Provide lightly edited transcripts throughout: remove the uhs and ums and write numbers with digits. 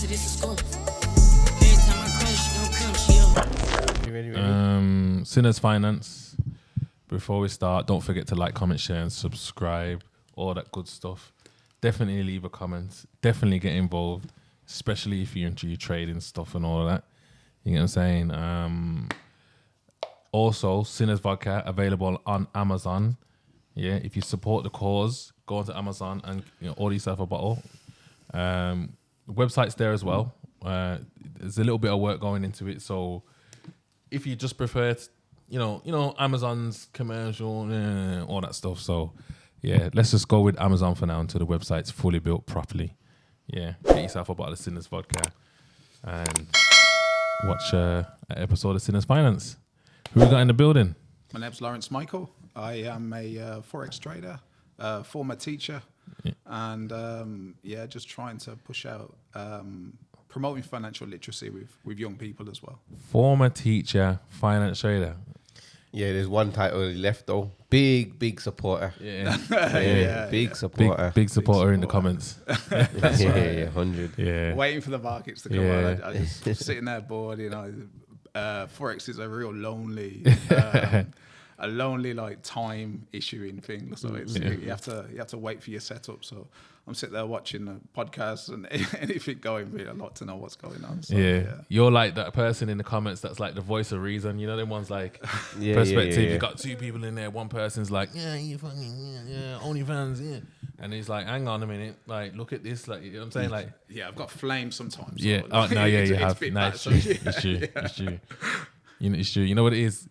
this is school. Every time I call, she gon' come, she up. You ready? Sinners Finance. Before we start, don't forget to like, comment, share, and subscribe. All that good stuff. Definitely leave a comment. Definitely get involved, especially if you're into your trading stuff and all of that. You know what I'm saying? Also, Sinners Vodka available on Amazon. Yeah, if you support the cause, go onto Amazon and order yourself a bottle. The website's there as well. There's a little bit of work going into it, so if you just prefer, Amazon's commercial, all that stuff. So yeah, let's just go with Amazon for now until the website's fully built properly. Yeah, get yourself a bottle of Sinners Vodka and watch an episode of Sinners Finance. Who we got in the building? My name's Lawrence Michael. I am a Forex trader, former teacher, and just trying to push out promoting financial literacy with young people as well. Former teacher, finance trader. Yeah, there's one title left though. Big supporter. Yeah, big supporter. Big supporter in the comments. Yeah, 100. Yeah. Waiting for the markets to come out. I just sitting there bored, Forex is a real lonely like time issuing thing. So it's you have to wait for your setup. So I'm sitting there watching the podcast and anything going. Really, I'd like to know what's going on. So, You're like that person in the comments that's like the voice of reason. You know, them ones like perspective. You got two people in there. One person's like, you fucking OnlyFans, yeah. And he's like, hang on a minute, like look at this, like you know what I'm saying, like I've got flames sometimes. Yeah. So, Oh no, yeah, you have. Nice. It's true. It's true. You know what it is?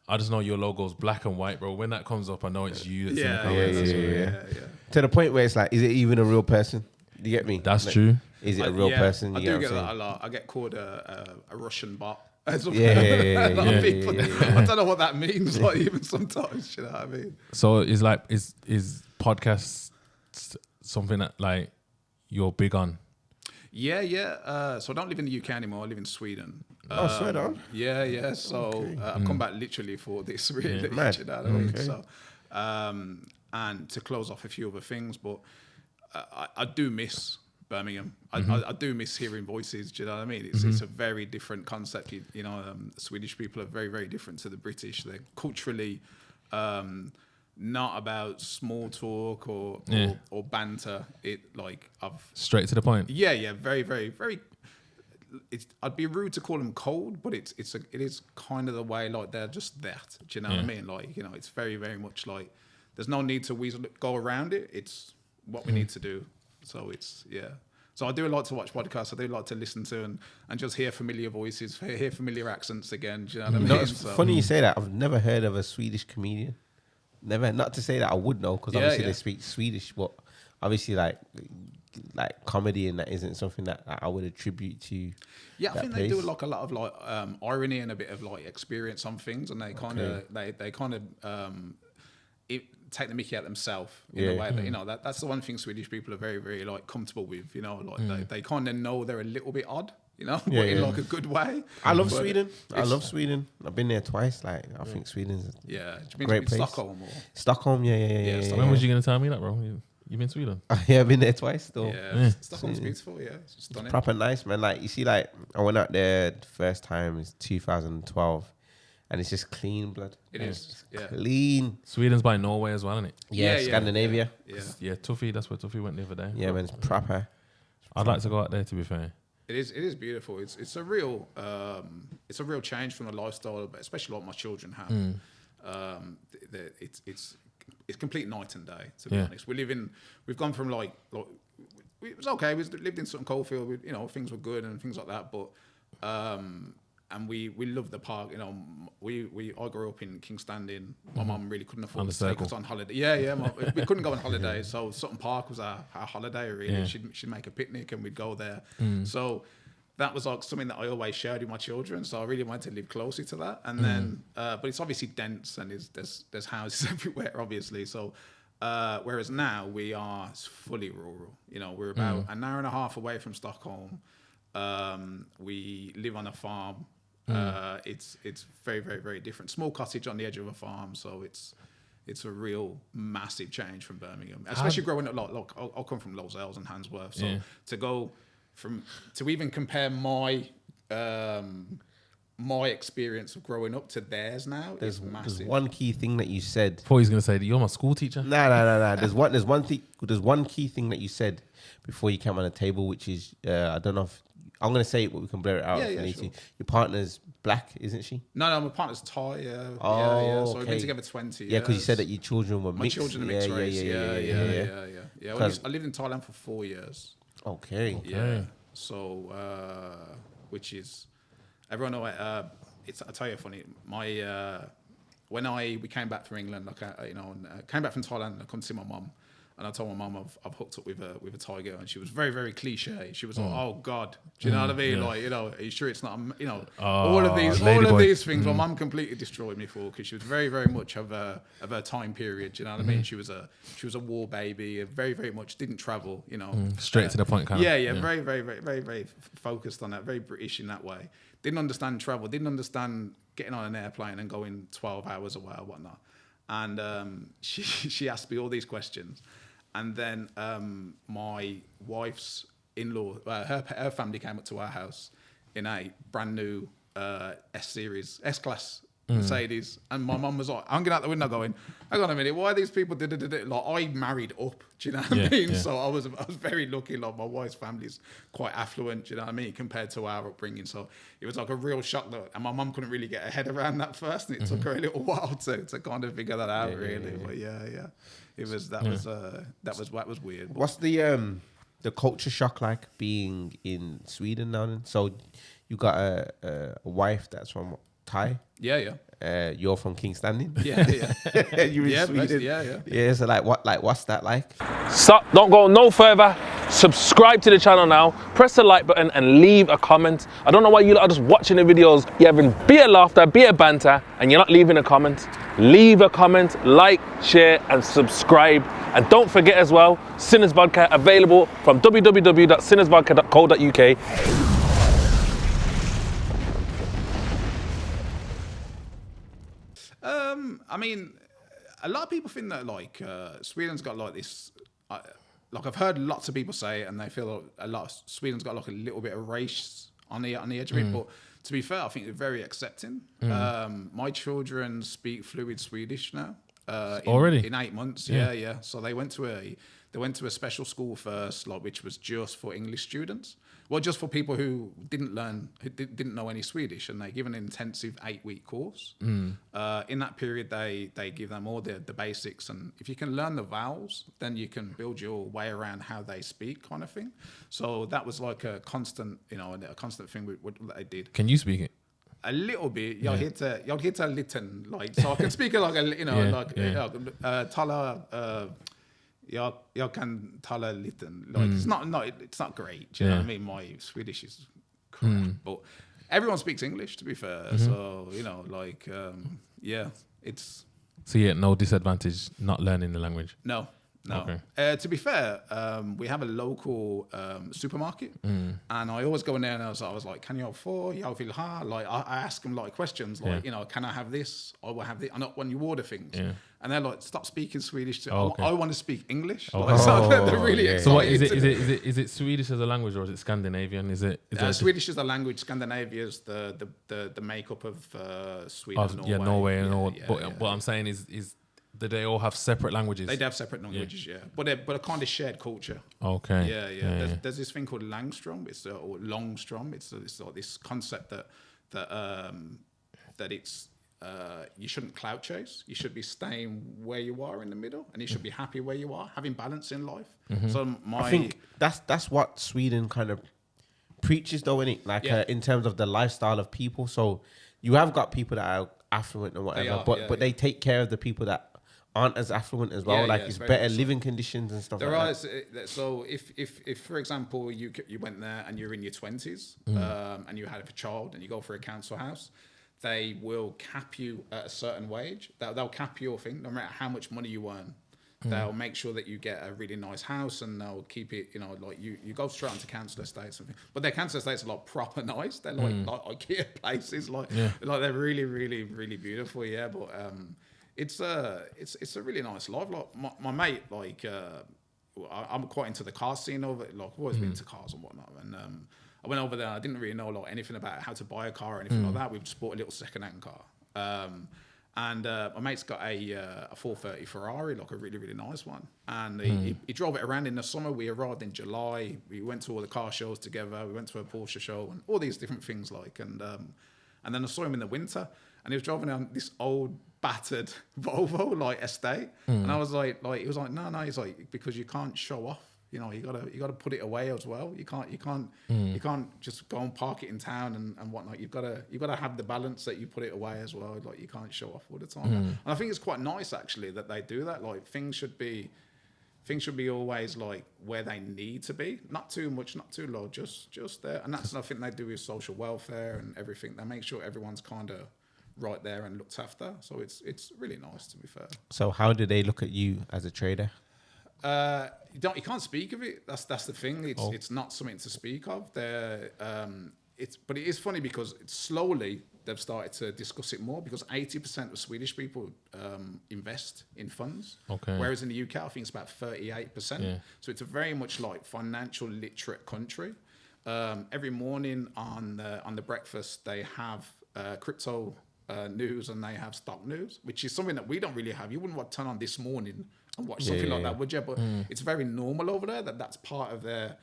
I just know your logo's black and white, bro. When that comes up, I know it's you that's in the comments. Yeah. To the point where it's like, is it even a real person? Do you get me? That's true. Is it a real person? I You do get what I'm that a lot. I get called a Russian bot. Yeah. I don't know what that means. Like even sometimes, you know what I mean? So is podcasts something that like you're big on? Yeah. So I don't live in the UK anymore. I live in Sweden. Swear on. Yeah. So I've come back literally for this, really. You know Mad. what I mean? So, and to close off a few other things, but I do miss Birmingham. I do miss hearing voices. Do you know what I mean? It's a very different concept. Swedish people are very, very different to the British. They're culturally not about small talk or banter. Straight to the point. Yeah. Very, very, very. I'd be rude to call them cold, but it is kind of the way like they're just that. Do you know what I mean? Like it's very, very much like there's no need to go around it. It's what we need to do. So So I do like to watch podcasts. I do like to listen to and just hear familiar voices, hear familiar accents again. Do you know what I mean? It's funny you say that. I've never heard of a Swedish comedian. Never. Not to say that I would know, because obviously they speak Swedish, but obviously like comedy and that isn't something that I would attribute to. Yeah, I think they do like a lot of irony and a bit of like experience on things, and they kind of take the mickey out themselves in a way that that's the one thing Swedish people are very, very like comfortable with. They kind of know they're a little bit odd. But in like a good way. I love Sweden. I've been there twice. Like I think Sweden's a great place. Stockholm or Stockholm, yeah. When was you gonna tell me that, bro? You been to Sweden? Yeah, I've been there twice though. Yeah. Stockholm's beautiful. Yeah, it's stunning. Proper nice, man. Like you see, like I went out there the first time in 2012, and it's just clean blood. It is. Yeah. Clean. Sweden's by Norway as well, isn't it? Yeah, Scandinavia. Yeah. Tuffy. That's where Tuffy went the other day. Yeah, man, it's proper. I'd like to go out there, to be fair. It is beautiful. It's a real change from the lifestyle, but especially what my children have. It's complete night and day, to be honest. We've gone from like it was okay. We lived in Sutton Coldfield. Things were good and things like that, but and we love the park. I grew up in Kingstanding. My mum really couldn't afford to take us on holiday. Yeah. We couldn't go on holiday, so Sutton Park was our holiday. Really, Yeah. she'd make a picnic and we'd go there. So that was like something that I always shared with my children. So I really wanted to live closer to that. And then, but it's obviously dense and there's houses everywhere, obviously. So whereas now we are fully rural. We're about an hour and a half away from Stockholm. We live on a farm. It's very, very, very different. Small cottage on the edge of a farm, so it's a real massive change from Birmingham, especially growing up. Look, I'll come from Lozells and Handsworth, so to go to even compare my my experience of growing up to theirs now is massive. There's one key thing that you said. Before he's gonna say that you're my school teacher. No. There's one key thing that you said before you came on the table, which is I don't know if I'm gonna say it, but we can blur it out. Yeah, if sure. Your partner's black, isn't she? No, my partner's Thai. Yeah, Oh, yeah. So we've okay. been together 20 years. Yeah, because you said that your children were my mixed. children are mixed race. Yeah. Well, I lived in Thailand for 4 years. Okay. Yeah. So, which is everyone know it's. I'll tell you funny. When we came back from England, came back from Thailand, I come to see my mum, and I told my mum I've hooked up with a Thai girl, and she was very, very cliche. She was like, "Oh God," do you know what I mean? Yeah. Like, are you sure it's not? All of these things. My mum completely destroyed me for, because she was very, very much of her time period. Do you know what I mean? She was a war baby. Very, very much didn't travel. Straight to the point, kind of. Yeah. Very, very, very, very, very focused on that. Very British in that way. Didn't understand travel. Didn't understand getting on an airplane and going 12 hours away or whatnot. And she asked me all these questions. And then my wife's in-law, her family came up to our house in a brand new S-Class Mercedes. And my mum was like hanging out the window going, hang on a minute, why are these people like, I married up, do you know what I mean? Yeah. So I was very lucky, like my wife's family's quite affluent, do you know what I mean, compared to our upbringing. So it was like a real shock, and my mum couldn't really get her head around that first, and it took her a little while to kind of figure that out, really. But yeah. It was that was weird. What's the culture shock like being in Sweden now? Then? So you got a wife that's from Thai. Yeah. You're from Kingstanding. Yeah. You're in Sweden. Yeah. Yeah. So what's that like? Stop! Don't go no further. Subscribe to the channel now. Press the like button and leave a comment. I don't know why you lot are just watching the videos. You're having bit of laughter, bit of banter, and you're not leaving a comment. Leave a comment, like, share, and subscribe. And don't forget as well, Sinners Vodka available from www.sinnersvodka.co.uk. I mean, a lot of people think that like Sweden's got like this. Like I've heard lots of people say, and they feel like Sweden's got like a little bit of race on the edge of it. But to be fair, I think they're very accepting. My children speak fluid Swedish now. Already in 8 months. Yeah. So they went to a special school first, like which was just for English students. Well, just for people who didn't know any Swedish, and they give an intensive 8-week course. In that period, they give them all the basics, and if you can learn the vowels, then you can build your way around how they speak, kind of thing. So that was like a constant thing what they did. Can you speak it? A little bit. Jag hittar liten, like, so I can speak it like tala. Jag kan tala liten. Like it's not great. Do you know what I mean? My Swedish is crap, but everyone speaks English. To be fair, so it's. So no disadvantage not learning the language. No. Okay. To be fair, we have a local supermarket, and I always go in there and I was like, "Can you have 4? Jag vill ha." Like I ask them like questions like, "Can I have this? I will have this." And not when you order things, and they're like, "Stop speaking Swedish. I want to speak English." Like, so they're really excited. So what is it? Is it Swedish as a language, or is it Scandinavian? Is it Swedish is the language? Scandinavia is the makeup of Sweden. Norway. Norway and all. But what I'm saying is. Do they all have separate languages? They have separate languages, but a kind of shared culture. Okay. Yeah. There's this thing called Langstrom. Or Longstrom. It's like this concept that it's you shouldn't clout chase. You should be staying where you are in the middle, and you should be happy where you are, having balance in life. So I think that's what Sweden kind of preaches, though, isn't it? Like in terms of the lifestyle of people. So you have got people that are affluent and whatever, but they take care of the people that aren't as affluent as well. It's better living conditions and stuff like that. So if for example you went there and you're in your 20s and you had a child and you go for a council house, they will cap you at a certain wage. They'll cap your thing no matter how much money you earn. They'll make sure that you get a really nice house, and they'll keep it, like you go straight onto council estates, but their council estates are like proper nice. They're like IKEA places, like they're really, really, really beautiful. Yeah, but it's a really nice life. Like my mate, I'm quite into the car scene of it. Like, I've always been into cars and whatnot. And I went over there. I didn't really know like anything about how to buy a car or anything like that. We just bought a little second-hand car. And my mate's got a 430 Ferrari, like a really, really nice one. And he drove it around in the summer. We arrived in July. We went to all the car shows together. We went to a Porsche show and all these different things like. And then I saw him in the winter, and he was driving down this old battered Volvo like estate. And I was like, he was like, no. He's like, because you can't show off. You know, you gotta put it away as well. You can't just go and park it in town and whatnot. You've gotta have the balance that you put it away as well. Like, you can't show off all the time. And I think it's quite nice actually that they do that. Like, things should be always like where they need to be. Not too much, not too low, just there. And that's what I think they do with social welfare and everything. They make sure everyone's kind of right there and looked after. So it's really nice, to be fair. So how do they look at you as a trader? You can't speak of it. That's the thing. It's not something to speak of. But it is funny because slowly they've started to discuss it more, because 80% of Swedish people invest in funds. Okay. Whereas in the UK, I think it's about 38%. Yeah. So it's a very much like financial literate country. Every morning on the breakfast, they have crypto news and they have stock news, which is something that we don't really have. You wouldn't want to turn on This Morning and watch something like that, would you? But it's very normal over there that's part of their,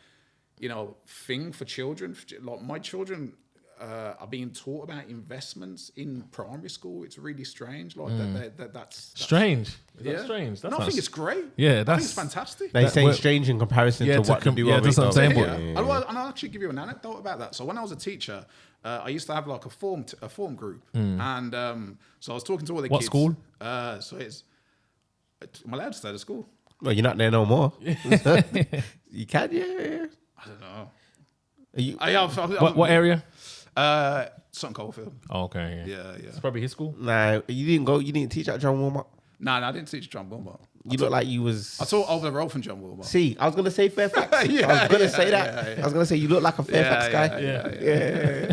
thing for children. Like, my children are being taught about investments in primary school. It's really strange. Like that's strange. Is yeah. that strange? That's I think it's great. Yeah, I think it's fantastic. They say strange in comparison to what they do. Yeah, that's what I'm saying. And I'll actually give you an anecdote about that. So when I was a teacher, I used to have like a form group, and so I was talking to all the kids. What school? So am I allowed to stay at school? Well, you're not there no more. You can, yeah. I don't know. What area? Sutton Coldfield. Oh, okay. Yeah. It's probably his school. Nah, you didn't teach at John Wilmot. No, I didn't teach John Wilmot. You look like you was. I taught over the road from John Wilmot. See, I was gonna say Fairfax. I was gonna say that. I was gonna say you look like a Fairfax guy. Yeah.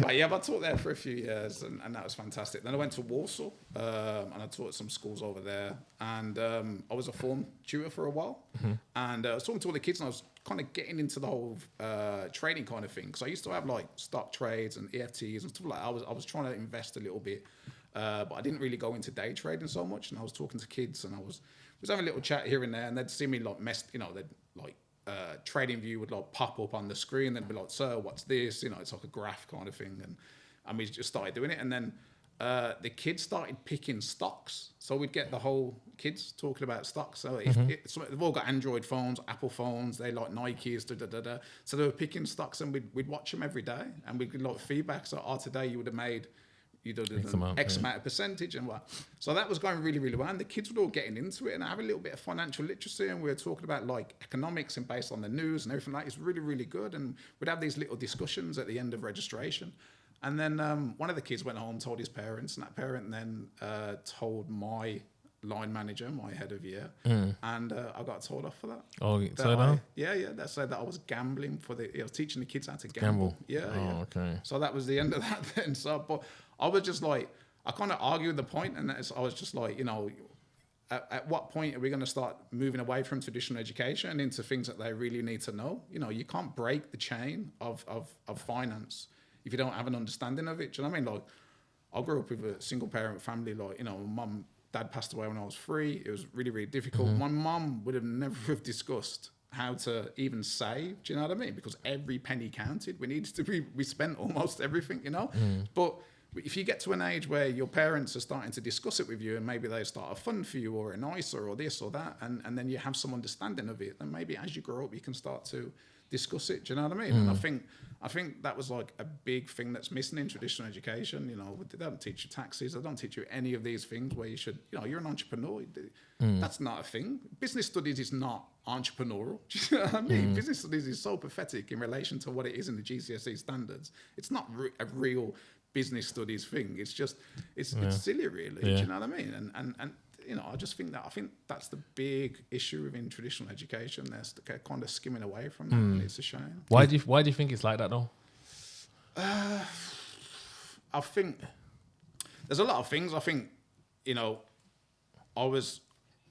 But I taught there for a few years, and that was fantastic. Then I went to Warsaw, and I taught some schools over there. And I was a form tutor for a while. And I was talking to all the kids, and I was kind of getting into the whole trading kind of thing. Because I used to have like stock trades and EFTs and stuff like that. I was trying to invest a little bit. But I didn't really go into day trading so much, and I was talking to kids, and I was having a little chat here and there, and they'd see me like they'd like trading view would like pop up on the screen, they'd be like, "Sir, what's this?" It's like a graph kind of thing, and we just started doing it, and then the kids started picking stocks, so we'd get the whole kids talking about stocks. So they've all got Android phones, Apple phones, they like Nikes, so they were picking stocks, and we'd watch them every day, and we'd get like feedback. So, today you would have made. You do X amount of percentage and what. So that was going really, really well. And the kids were all getting into it, and I have a little bit of financial literacy, and we were talking about like economics and based on the news and everything like that. It's really, really good. And we'd have these little discussions at the end of registration. And then one of the kids went home, told his parents, and that parent then told my line manager, my head of year, and I got told off for that. Oh, so now? Yeah. They said that I was gambling I was teaching the kids how to gamble. Yeah. Okay. So that was the end of that then. So, but I was just like, I kind of argued the point, and I was just like, at what point are we going to start moving away from traditional education and into things that they really need to know? You can't break the chain of finance if you don't have an understanding of it. Do you know what I mean? Like, I grew up with a single parent family. Like, mum, dad passed away when I was 3. It was really, really difficult. My mum would have never have discussed how to even save. Do you know what I mean? Because every penny counted. We spent almost everything, But if you get to an age where your parents are starting to discuss it with you, and maybe they start a fund for you or an ISA or this or that, and then you have some understanding of it, then maybe as you grow up, you can start to discuss it. Do you know what I mean? And I think that was like a big thing that's missing in traditional education. They don't teach you taxes. They don't teach you any of these things where you should, you're an entrepreneur. That's not a thing. Business studies is not entrepreneurial. Do you know what I mean? Business studies is so pathetic in relation to what it is in the GCSE standards. It's not a real business studies thing. It's just, it's silly really. Do you know what I mean? And I just think that's the big issue within traditional education. They're kind of skimming away from that, and it's a shame. Why do you think it's like that though? I think there's a lot of things. I think,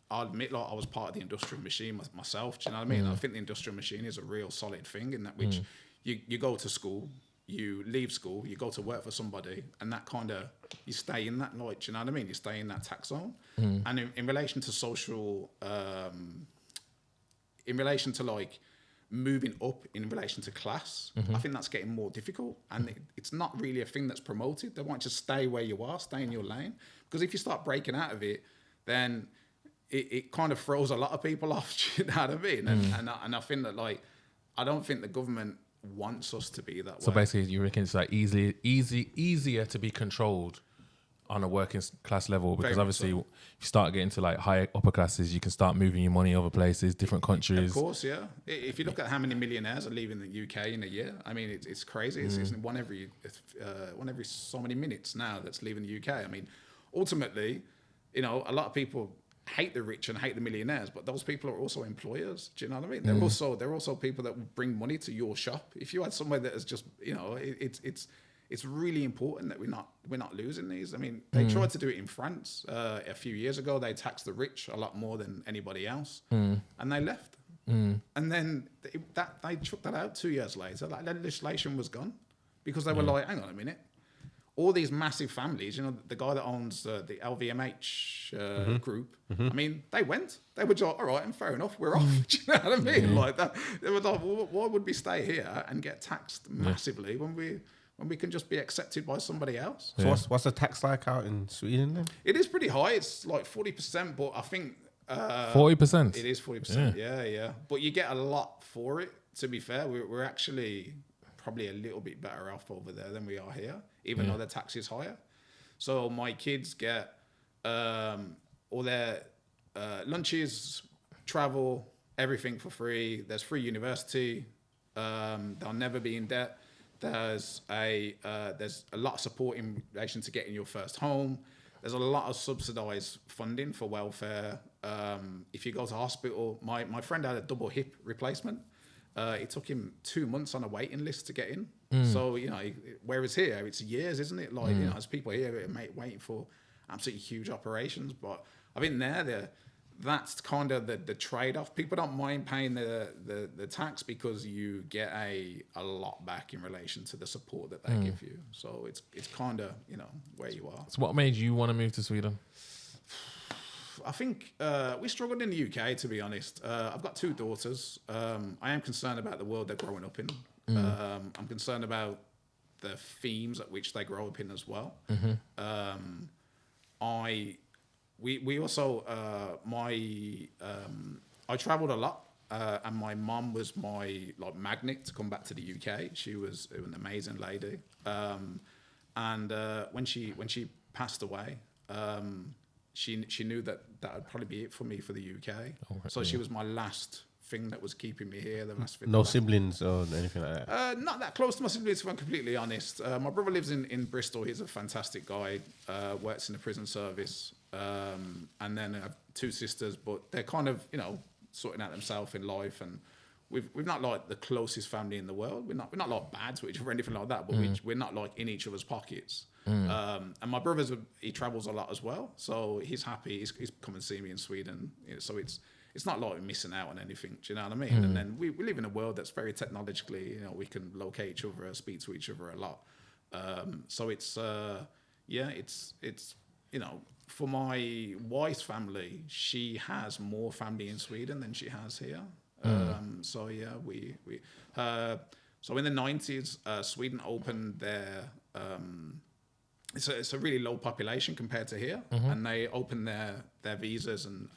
I'll admit, like, I was part of the industrial machine myself. Do you know what I mean? I think the industrial machine is a real solid thing in that which you go to school, you leave school, you go to work for somebody, and that kind of, you stay in that, like, do you know what I mean? You stay in that tax zone. And in relation to social, in relation to like moving up in relation to class, I think that's getting more difficult, and it's not really a thing that's promoted. They want you to stay where you are, stay in your lane, because if you start breaking out of it, then it kind of throws a lot of people off. Do you know what I mean? And I think that, like, I don't think the government wants us to be that way. So basically, you reckon it's like easier to be controlled on a working class level, because Very obviously so. if you start getting to like higher upper classes, you can start moving your money other places, different countries. Of course, yeah. If you look at how many millionaires are leaving the UK in a year, I mean, it's crazy. It's one every so many minutes now that's leaving the UK. I mean, ultimately, you know, a lot of people hate the rich and hate the millionaires, but those people are also employers. Do you know what I mean? They're also people that bring money to your shop. If you had somewhere that is just, you know, it's really important that we're not losing these. I mean, they tried to do it in France a few years ago. They taxed the rich a lot more than anybody else, and they left. And then they took that out 2 years later. That legislation was gone because they were like, hang on a minute. All these massive families, you know, the guy that owns the LVMH group, I mean, they were just, all right, and fair enough, we're off. Do you know what I mean? Like that. They were like, well, why would we stay here and get taxed massively when we can just be accepted by somebody else? So what's the tax like out in Sweden then? It is pretty high. It's like 40%, but I think 40%. it is 40%. Yeah. But you get a lot for it. To be fair, we're actually probably a little bit better off over there than we are here, even though the tax is higher. So my kids get all their lunches, travel, everything for free. There's free university. They'll never be in debt. There's a lot of support in relation to getting your first home. There's a lot of subsidised funding for welfare. If you go to hospital, my friend had a double hip replacement. It took him 2 months on a waiting list to get in. So, you know, whereas here, it's years, isn't it? Like, you know, there's people here waiting for absolutely huge operations. But I think that's kind of the trade-off. People don't mind paying the tax because you get a lot back in relation to the support that they give you. So it's kind of, you know, where you are. So what made you want to move to Sweden? I think we struggled in the UK, to be honest. I've got 2 daughters. I am concerned about the world they're growing up in. I'm concerned about the themes at which they grow up in as well. We also, I travelled a lot, and my mum was my magnet to come back to the UK. She was an amazing lady, and when she passed away, she knew that would probably be it for me for the UK. So she was my last thing that was keeping me here. The last thing. No siblings or anything like that? Not that close to my siblings, if I'm completely honest. My brother lives in Bristol. He's a fantastic guy, works in the prison service. And then I have 2 sisters, but they're kind of, you know, sorting out themselves in life. And we've not like the closest family in the world. We're not like bad to each other or anything like that, but we're not like in each other's pockets. And my brother's he travels a lot as well, so he's happy. He's come and see me in Sweden, you know, so it's not like we're missing out on anything. Do you know what I mean? And then we live in a world that's very technologically, you know, we can locate each other, speak to each other a lot. So it's you know, for my wife's family, she has more family in Sweden than she has here. So yeah, so in the 90s, Sweden opened their it's a really low population compared to here, and they opened their visas, and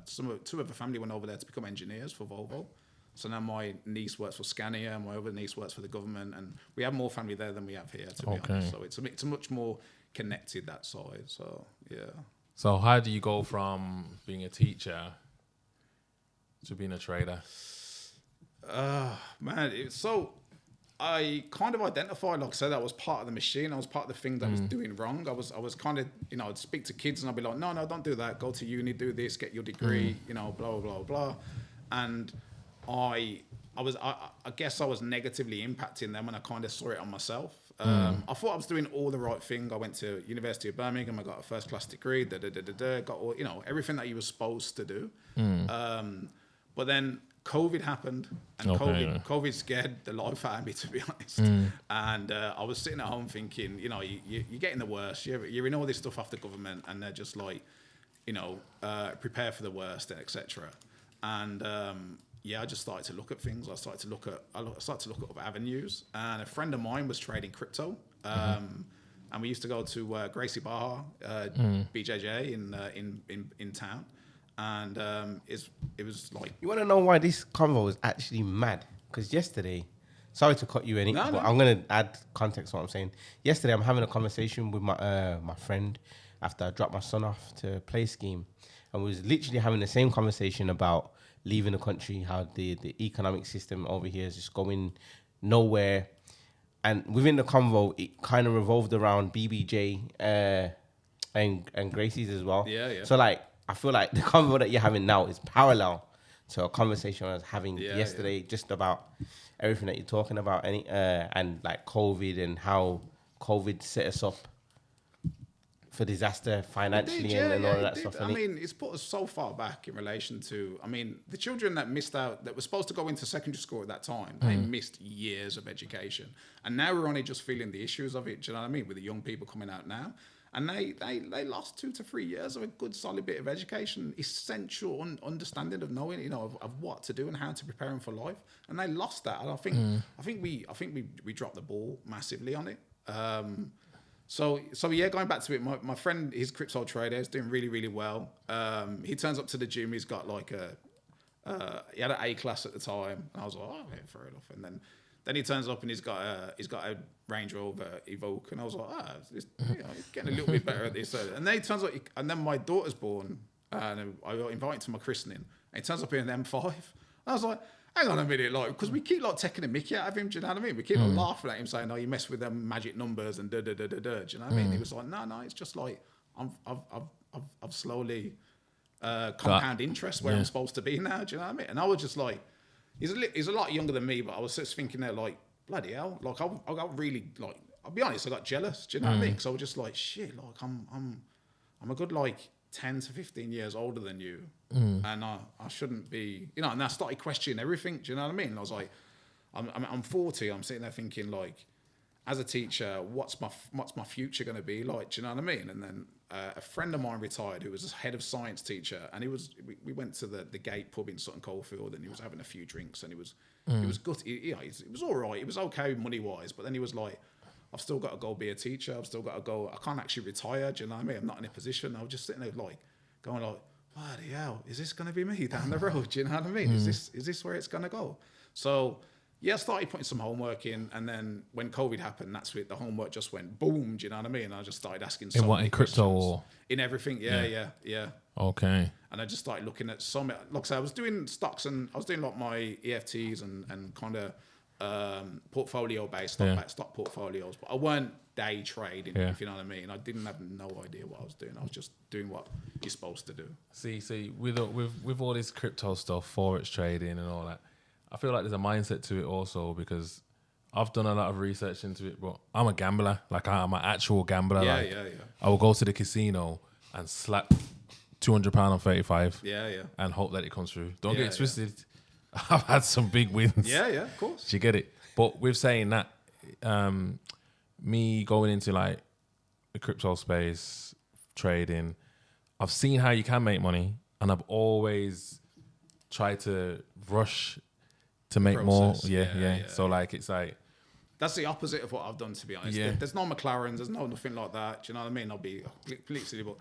2 of the family went over there to become engineers for Volvo. So now my niece works for Scania, my other niece works for the government, and we have more family there than we have here, to be honest. So it's a much more connected, that side. So yeah. So how do you go from being a teacher to being a trader? Man, I kind of identified, like I said, I was part of the machine. I was part of the thing that was doing wrong. I was kind of, you know, I'd speak to kids and I'd be like, no, don't do that. Go to uni, do this, get your degree, you know, blah, blah, blah, blah. And I guess I was negatively impacting them, and I kind of saw it on myself. I thought I was doing all the right thing. I went to University of Birmingham. I got a first class degree. Got all, everything that you were supposed to do. But then COVID happened, and COVID scared the life out of me, to be honest. And I was sitting at home thinking, you're getting the worst. You're in all this stuff off the government, and they're just like, prepare for the worst, etc. And I just started to look at things. I started to look at other avenues. And a friend of mine was trading crypto, and we used to go to Gracie Baja, BJJ in town. And it was like, you want to know why this convo is actually mad? Because yesterday, sorry to cut you in, but I'm gonna add context to what I'm saying. Yesterday, I'm having a conversation with my friend after I dropped my son off to play scheme, and we was literally having the same conversation about leaving the country, how the economic system over here is just going nowhere. And within the convo, it kind of revolved around BBJ and Gracie's as well. Yeah. So like, I feel like the convo that you're having now is parallel to a conversation I was having yesterday, just about everything that you're talking about, and like COVID and how COVID set us up for disaster financially and all of that stuff. I mean, it's put us so far back in relation to, the children that missed out, that were supposed to go into secondary school at that time, they missed years of education. And now we're only just feeling the issues of it, do you know what I mean, with the young people coming out now. And they lost 2 to 3 years of a good solid bit of education, essential understanding of knowing, of what to do and how to prepare them for life. And they lost that. And I think we dropped the ball massively on it. So going back to it, my friend, he's a crypto trader, he's doing really, really well. He turns up to the gym, he's got like he had an A class at the time. And I was like, oh, yeah, fair enough. And then he turns up and he's got a Range Rover Evoque. And I was like, he's getting a little bit better at this. And then he turns up, and then my daughter's born, and I got invited to my christening. And he turns up in an M5. I was like, hang on a minute, like, because we keep like taking a mickey out of him, do you know what I mean? We keep like, laughing at him, saying, "No, you mess with them magic numbers and da da da da da." Do you know what I mean? He was like, "No, it's just like I've slowly compound interest where I'm supposed to be now." Do you know what I mean? And I was just like, he's a lot younger than me, but I was just thinking there, like, bloody hell, like I got really, like, I'll be honest, I got jealous. Do you know what I mean? Because I was just like, shit, like I'm a good like 10 to 15 years older than you, and I shouldn't be, and I started questioning everything. Do you know what I mean? And I was like, I'm 40. I'm sitting there thinking, like, as a teacher, what's my future going to be like? Do you know what I mean? And then a friend of mine retired who was a head of science teacher, and we went to the Gate pub in Sutton Coldfield, and he was having a few drinks, and he was gutted. It was all right. It was okay money wise, but then he was like, I've still got to go be a teacher. I've still got to go. I can't actually retire. Do you know what I mean? I'm not in a position. I was just sitting there like going like, bloody hell, is this going to be me down the road? Do you know what I mean? Is this where it's going to go? So I started putting some homework in, and then when COVID happened, that's it. The homework just went boom. Do you know what I mean? And I just started asking. In what, in crypto or in everything? Yeah. Okay. And I just started looking at some. Like I said, I was doing stocks, and I was doing like my EFTs and kind of portfolio based stock portfolios, but I weren't day trading, if you know what I mean. I didn't have no idea what I was doing. I was just doing what you're supposed to do. See, with all this crypto stuff, Forex trading and all that, I feel like there's a mindset to it also, because I've done a lot of research into it, but I'm a gambler. Like, I'm an actual gambler. Yeah. I will go to the casino and slap £200 on 35 and hope that it comes through. Don't get it twisted. I've had some big wins. Yeah, of course. Do you get it? But with saying that, me going into like the crypto space, trading, I've seen how you can make money, and I've always tried to rush to make more. Yeah. So like, it's like, that's the opposite of what I've done, to be honest. Yeah. There's no McLarens, there's nothing like that. Do you know what I mean? I'll be completely silly, but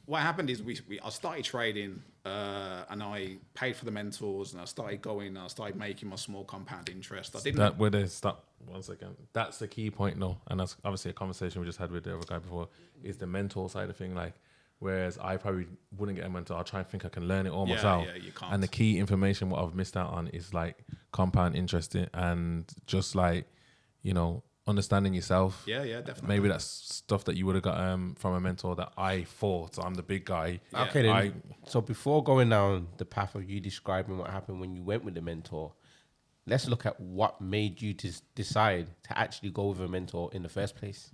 what happened is I started trading, and I paid for the mentors, and I started going, and I started making my small compound interest. Stop 1 second. That's the key point, though, and that's obviously a conversation we just had with the other guy before, is the mentor side of thing. Like, whereas I probably wouldn't get a mentor, I'll try and think I can learn it all myself. Yeah, you can't. And the key information, what I've missed out on, is like compound interest and just like, understanding yourself. Yeah, definitely. Maybe that's stuff that you would have got from a mentor that I thought I'm the big guy. Yeah. Okay, then. So before going down the path of you describing what happened when you went with the mentor, let's look at what made you decide to actually go with a mentor in the first place.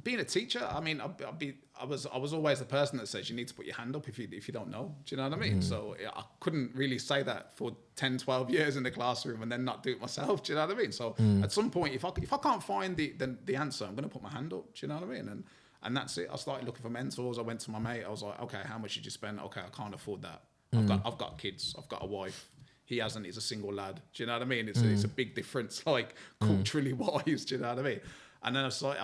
Being a teacher, I mean, I was always the person that says you need to put your hand up if you don't know. Do you know what I mean? So I couldn't really say that for 10, 12 years in the classroom and then not do it myself. Do you know what I mean? So at some point, if I can't find the answer, I'm going to put my hand up. Do you know what I mean? And that's it. I started looking for mentors. I went to my mate. I was like, okay, how much did you spend? Okay, I can't afford that. I've got kids. I've got a wife. He hasn't. He's a single lad. Do you know what I mean? It's a big difference, like culturally wise. Do you know what I mean? And then I was like,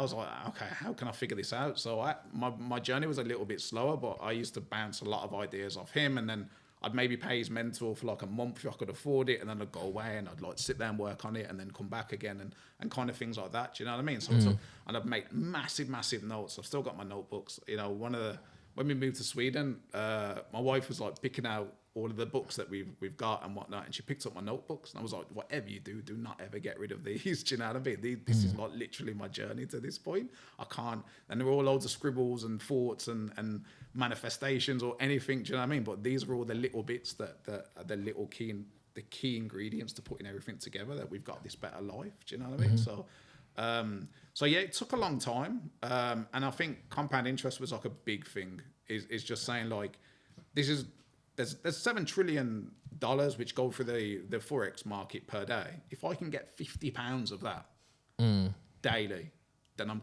okay, how can I figure this out? So my journey was a little bit slower, but I used to bounce a lot of ideas off him, and then I'd maybe pay his mentor for like a month if I could afford it, and then I'd go away and I'd like sit there and work on it, and then come back again, and kind of things like that. Do you know what I mean? So and I've made massive notes. I've still got my notebooks. You know, when we moved to Sweden, my wife was like picking out all of the books that we've got and whatnot, and she picked up my notebooks, and I was like, whatever you do not ever get rid of these. Do you know what I mean? This is like literally my journey to this point. I can't, and there were all loads of scribbles and thoughts and manifestations or anything. Do you know what I mean? But these are all the little bits that are the little the key ingredients to putting everything together that we've got this better life. Do you know what I mean? So yeah, it took a long time, and I think compound interest was like a big thing. Is just saying like, there's $7 trillion which go through the Forex market per day. If I can get £50 of that daily, then I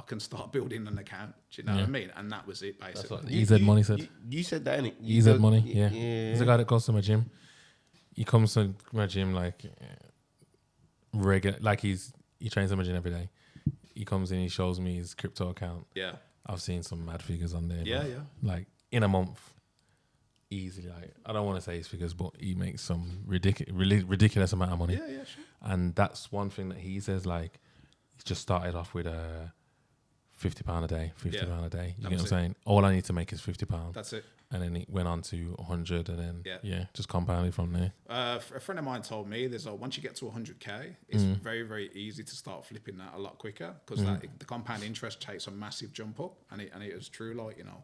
can start building an account. Do you know what I mean? And that was it, basically. EZ Money said. You said that, innit? EZ Money, yeah. There's a guy that goes to my gym. He comes to my gym like regular, like he trains in my gym every day. He comes in, he shows me his crypto account. Yeah. I've seen some mad figures on there. Yeah, bro. yeah. Like in a month, easily. Like I don't want to say his figures, but he makes some ridiculous amount of money. Yeah, yeah, sure. And that's one thing that he says. Like he's just started off with £50 a day, £50 a day. You know what I'm saying? All I need to make is £50. That's it. And then he went on to 100, and then just compounded from there. A friend of mine told me there's once you get to 100k, it's very, very easy to start flipping that a lot quicker, because the compound interest takes a massive jump up, and it is true. Like, you know,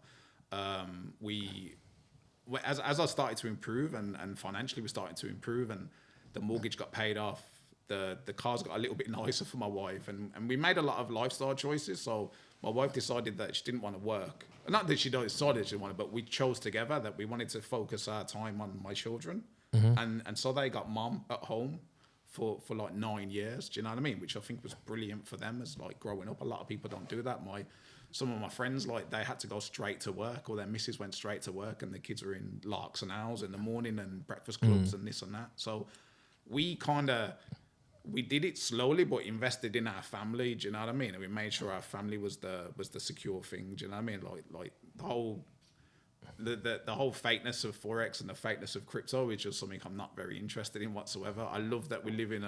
as I started to improve and financially we started to improve, and the mortgage got paid off, the cars got a little bit nicer for my wife, and we made a lot of lifestyle choices. So my wife decided that she didn't want to work. Not that she decided she wanted, but we chose together that we wanted to focus our time on my children. And so they got mom at home for like 9 years. Do you know what I mean? Which I think was brilliant for them as like growing up. A lot of people don't do that. Some of my friends, like, they had to go straight to work, or their missus went straight to work, and the kids were in larks and owls in the morning and breakfast clubs and this and that. So we did it slowly, but invested in our family. Do you know what I mean? And we made sure our family was the secure thing. Do you know what I mean? Like the whole fakeness of Forex and the fakeness of crypto is just something I'm not very interested in whatsoever. I love that we live in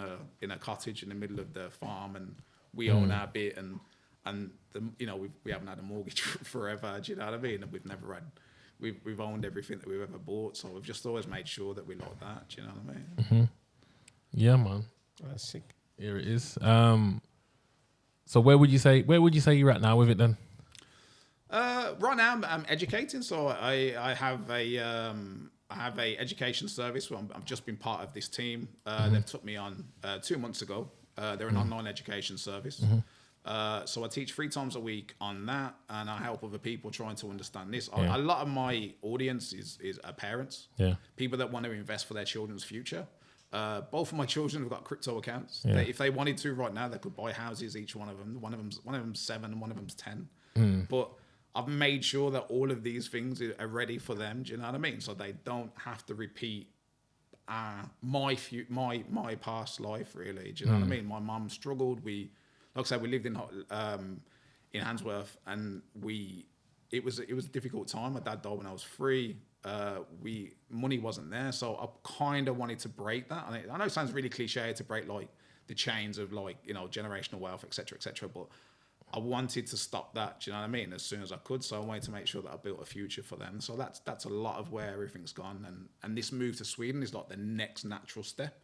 a cottage in the middle of the farm, and we own our bit, and we haven't had a mortgage forever. Do you know what I mean? And we've owned everything that we've ever bought. So we've just always made sure that we like that. Do you know what I mean? Yeah, man. That's sick. Here it is. So where would you say you're at now with it then? Right now I'm educating, so I have a education service where I've just been part of this team. They took me on 2 months ago. They're an online education service. So I teach 3 times a week on that, and I help other people trying to understand this. A lot of my audience is parents, people that want to invest for their children's future. Both of my children have got crypto accounts. If they wanted to right now, they could buy houses, each one of them. One of them's 7 and one of them's 10. But I've made sure that all of these things are ready for them. Do you know what I mean? So they don't have to repeat my past life, really. Do you know what I mean? My mum struggled. Like I said, we lived in Handsworth, and it was a difficult time. My dad died when I was 3. Money wasn't there, so I kind of wanted to break that. And I know it sounds really cliche to break like the chains of like, you know, generational wealth, etc., but I wanted to stop that. Do you know what I mean? As soon as I could, so I wanted to make sure that I built a future for them. So that's a lot of where everything's gone, and this move to Sweden is like the next natural step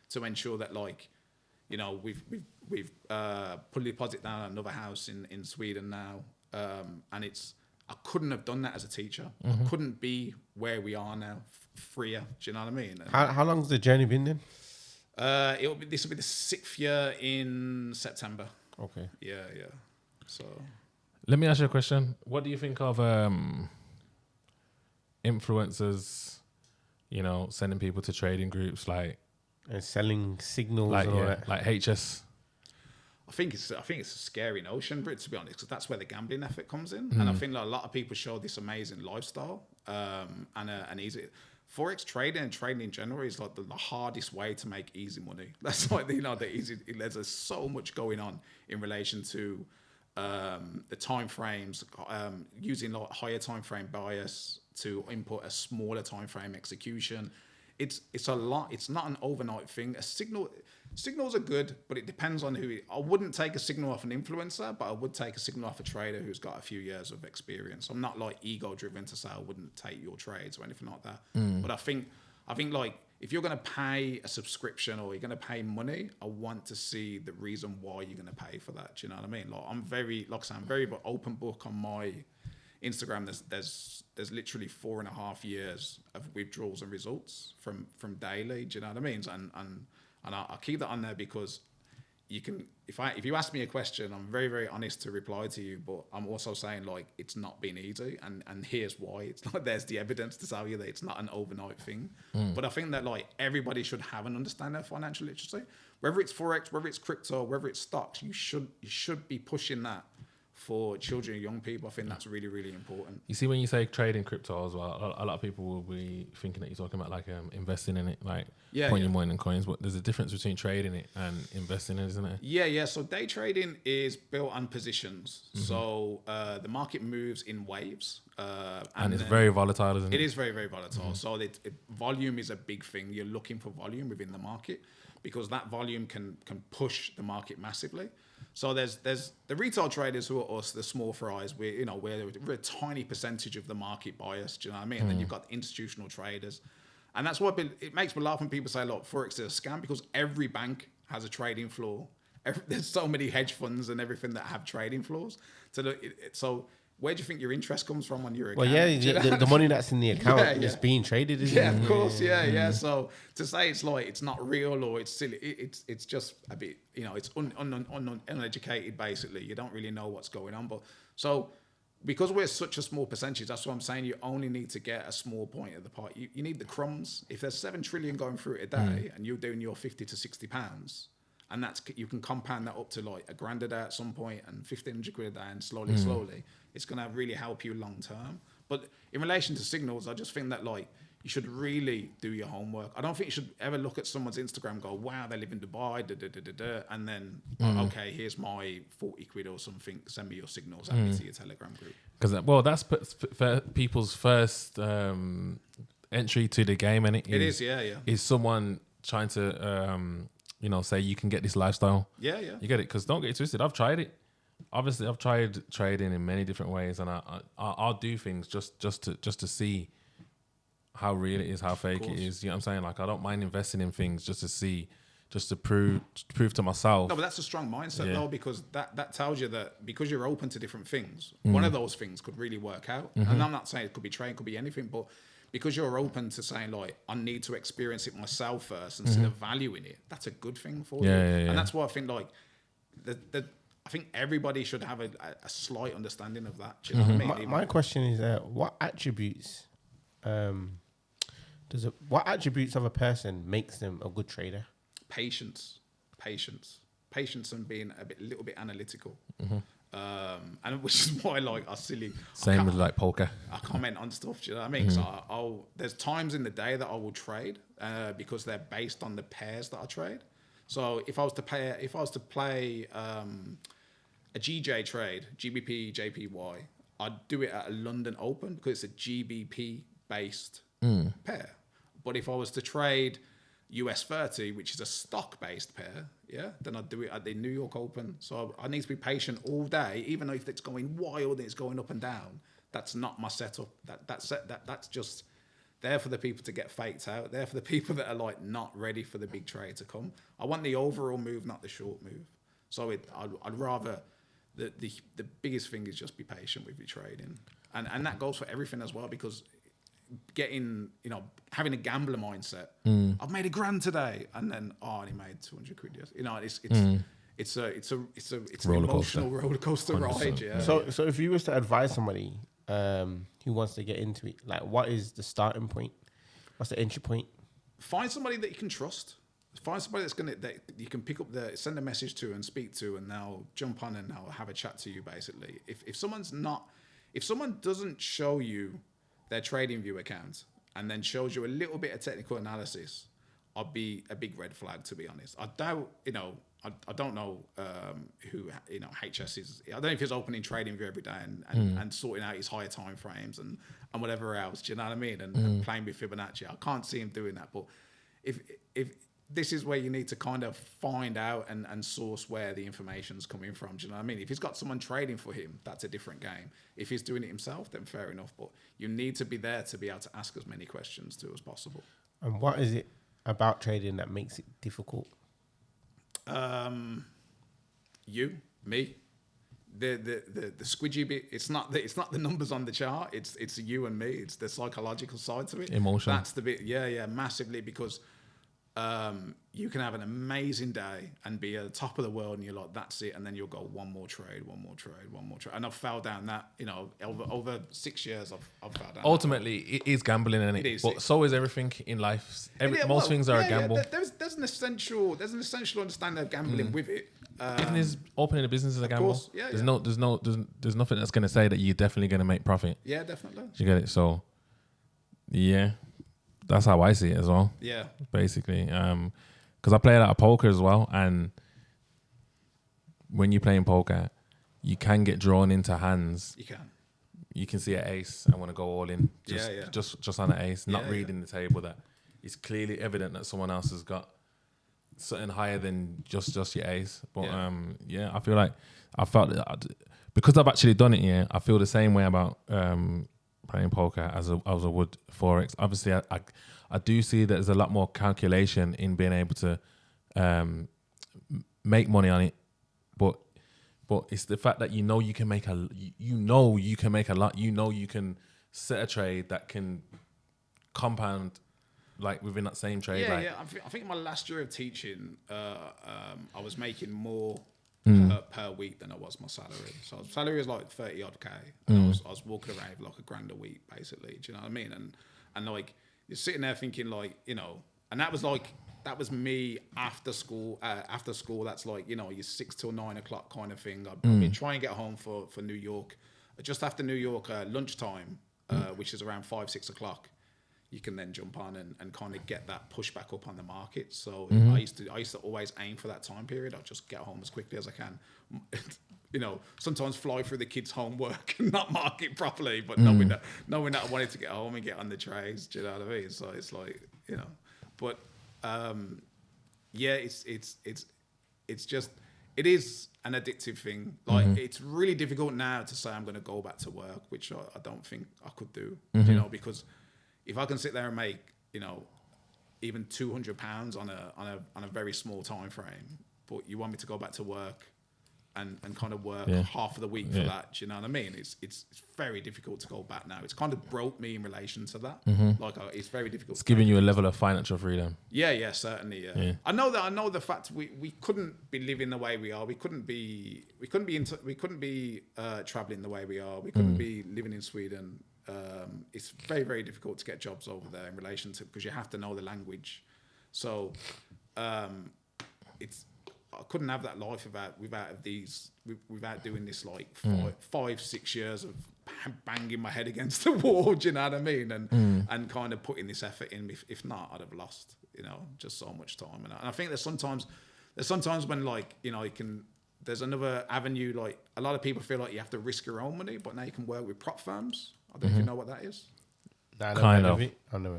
to ensure that, like, you know, we've put a deposit down on another house in Sweden now, and it's I couldn't have done that as a teacher. I couldn't be where we are now, freer. Do you know what I mean? How long's the journey been then? This will be the 6th year in September. Okay. Yeah. So Let me ask you a question. What do you think of influencers, sending people to trading groups And selling signals like and all that. like HS? I think it's a scary notion, but to be honest, because that's where the gambling effort comes in. And I think like a lot of people show this amazing lifestyle and easy. Forex trading and trading in general is like the hardest way to make easy money. That's like the easy. There's so much going on in relation to the time frames, using like higher time frame bias to input a smaller time frame execution. It's a lot. It's not an overnight thing. Signals are good, but it depends on who. I wouldn't take a signal off an influencer, but I would take a signal off a trader who's got a few years of experience. I'm not like ego driven to say I wouldn't take your trades or anything like that. But I think like if you're going to pay a subscription or you're going to pay money, I want to see the reason why you're going to pay for that. Do you know what I mean? Like I'm very open book on my Instagram. There's literally 4.5 years of withdrawals and results from daily. Do you know what I mean? And I keep that on there because you can, if you ask me a question, I'm very, very honest to reply to you, but I'm also saying like it's not been easy and here's why. It's like there's the evidence to tell you that it's not an overnight thing. But I think that like everybody should have an understanding of financial literacy. Whether it's Forex, whether it's crypto, whether it's stocks, you should be pushing that for children and young people. I think that's really, really important. You see, when you say trading crypto as well, a lot of people will be thinking that you're talking about like investing in it, like putting your money in coins. But there's a difference between trading it and investing in it, isn't there? Yeah. So day trading is built on positions. So the market moves in waves. And it's very volatile, isn't it? It is very, very volatile. So volume is a big thing. You're looking for volume within the market because that volume can push the market massively. So there's the retail traders who are us, the small fries. We're a tiny percentage of the market bias. Do you know what I mean? And then you've got the institutional traders, and that's what it makes me laugh when people say, "Look, Forex is a scam," because every bank has a trading floor. There's so many hedge funds and everything that have trading floors. So where do you think your interest comes from on your account? Well, the money that's in the account is being traded, isn't it? Yeah, of course, yeah. So to say it's like it's not real or it's silly, it's just a bit, it's uneducated basically. You don't really know what's going on. But so because we're such a small percentage, that's what I'm saying. You only need to get a small point of the pie. You need the crumbs. If there's 7 trillion going through it a day and you're doing your 50 to 60 pounds, and you can compound that up to like £1,000 a day at some point and 1,500 quid a day, and slowly, it's going to really help you long term. But in relation to signals, I just think that like you should really do your homework. I don't think you should ever look at someone's Instagram and go, wow, they live in Dubai, and then okay, here's my 40 quid or something. Send me your signals, add me to your Telegram group. Because that's people's first entry to the game, and it is, yeah. Is someone trying to say you can get this lifestyle. Yeah. You get it, because don't get it twisted. I've tried it. Obviously, I've tried trading in many different ways, and I'll do things just to see how real it is, how fake it is. You know what I'm saying? Like I don't mind investing in things just to see, just to prove to myself. No, but that's a strong mindset though, because that tells you that because you're open to different things, one of those things could really work out. And I'm not saying it could be trading, could be anything, but because you're open to saying like, I need to experience it myself first and see the value in it, that's a good thing for you. And that's why I think like I think everybody should have a slight understanding of that. Do you know what I mean? My question is, what attributes of a person makes them a good trader? Patience, and being a little bit analytical. And which is why like I silly. Same with like poker. I comment on stuff. Do you know what I mean? So there's times in the day that I will trade because they're based on the pairs that I trade. So if I was to play a GJ trade, GBP, JPY, I'd do it at a London Open because it's a GBP based pair. But if I was to trade US 30, which is a stock based pair, then I'd do it at the New York Open. So I need to be patient all day, even though if it's going wild and it's going up and down. That's not my setup. That's just there for the people to get faked out. There for the people that are like not ready for the big trade to come. I want the overall move, not the short move. So I'd rather the biggest thing is just be patient with your trading. and that goes for everything as well, because getting, having a gambler mindset. I've made $1,000 today, and then I only made 200 quid. It's an emotional roller coaster ride. Yeah. So if you was to advise somebody who wants to get into it, like, what is the starting point? What's the entry point? Find somebody that you can trust. Find somebody that you can pick up send a message to and speak to, and they'll jump on and they'll have a chat to you. Basically, if someone doesn't show you their TradingView account and then shows you a little bit of technical analysis, I'd be a big red flag, to be honest. I doubt, I don't know who, HS is. I don't know if he's opening TradingView every day and sorting out his higher time frames and whatever else. Do you know what I mean? And playing with Fibonacci. I can't see him doing that. But if this is where you need to kind of find out and source where the information's coming from. Do you know what I mean? If he's got someone trading for him, that's a different game. If he's doing it himself, then fair enough. But you need to be there to be able to ask as many questions too as possible. And what is it about trading that makes it difficult? Me, the squidgy bit. It's not the numbers on the chart. It's you and me. It's the psychological side to it. Emotion. That's the bit. Yeah, massively, because you can have an amazing day and be at the top of the world, and you're like, that's it, and then you'll go one more trade, and I've fell down that. Over 6 years, I've fell down. Ultimately, it is gambling, isn't it? But so is everything in life. Most things are a gamble. There's an essential understanding of gambling with it. Opening a business is a gamble. Course, yeah, there's nothing that's going to say that you're definitely going to make profit. Yeah, definitely. You get it? So, yeah. That's how I see it as well. Yeah. Basically. Because I play a lot of poker as well. And when you're playing poker, you can get drawn into hands. You can see an ace and want to go all in. Just on an ace, not reading the table that it's clearly evident that someone else has got something higher than just your ace. But I feel like I felt that because I've actually done it, I feel the same way about playing poker as I would Forex. Obviously, I do see that there's a lot more calculation in being able to make money on it, but it's the fact that you can make a lot. You can set a trade that can compound like within that same trade. I think my last year of teaching, I was making more per week than I was my salary. So salary was like 30 odd K. And I was walking around with like $1,000 a week, basically. Do you know what I mean? And like you're sitting there thinking like, and that was me after school. That's like, your 6 till 9 o'clock kind of thing. I'd be trying to get home for New York. Just after New York lunchtime, which is around 5, 6 o'clock. You can then jump on and kind of get that pushback up on the market. So I used to always aim for that time period. I'll just get home as quickly as I can. Sometimes fly through the kids' homework and not mark it properly, but knowing that I wanted to get home and get on the trades. Do you know what I mean? So it's like, but it's just, it is an addictive thing. Like it's really difficult now to say I'm going to go back to work, which I don't think I could do. Because if I can sit there and make, even £200 on a very small time frame, but you want me to go back to work and kind of work half of the week for that, do you know what I mean? It's very difficult to go back now. It's kind of broke me in relation to that. Like it's very difficult. It's giving you a level of financial freedom. Yeah, certainly. Yeah. I know the fact we couldn't be living the way we are. We couldn't be traveling the way we are. We couldn't be living in Sweden. It's very, very difficult to get jobs over there in relation to, because you have to know the language. So I couldn't have that life without doing this like 5-6 years of banging my head against the wall. Do you know what I mean? And kind of putting this effort in. If not, I'd have lost just so much time. And I think there's sometimes when like there's another avenue. Like a lot of people feel like you have to risk your own money, but now you can work with prop firms. I don't know if you know what that is. I've never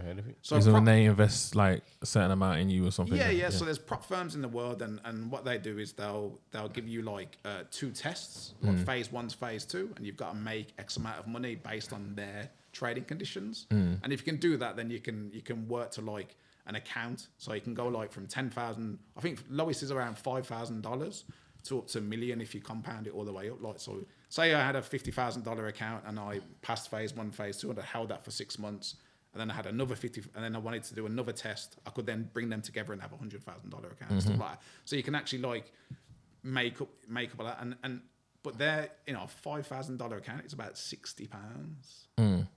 heard of it. So when they invest like a certain amount in you or something. Yeah. So there's prop firms in the world, and what they do is they'll give you like 2 tests, like phase 1 to phase 2, and you've got to make X amount of money based on their trading conditions. And if you can do that, then you can work to like an account. So you can go like from 10,000. I think lowest is around $5,000 to up to $1 million if you compound it all the way up. Like, so say I had a $50,000 account and I passed phase 1, phase 2, and I held that for 6 months, and then I had another 50, and then I wanted to do another test. I could then bring them together and have a $100,000 account and stuff like that. So you can actually like make up a lot, but there, you know, a $5,000 account is about £60.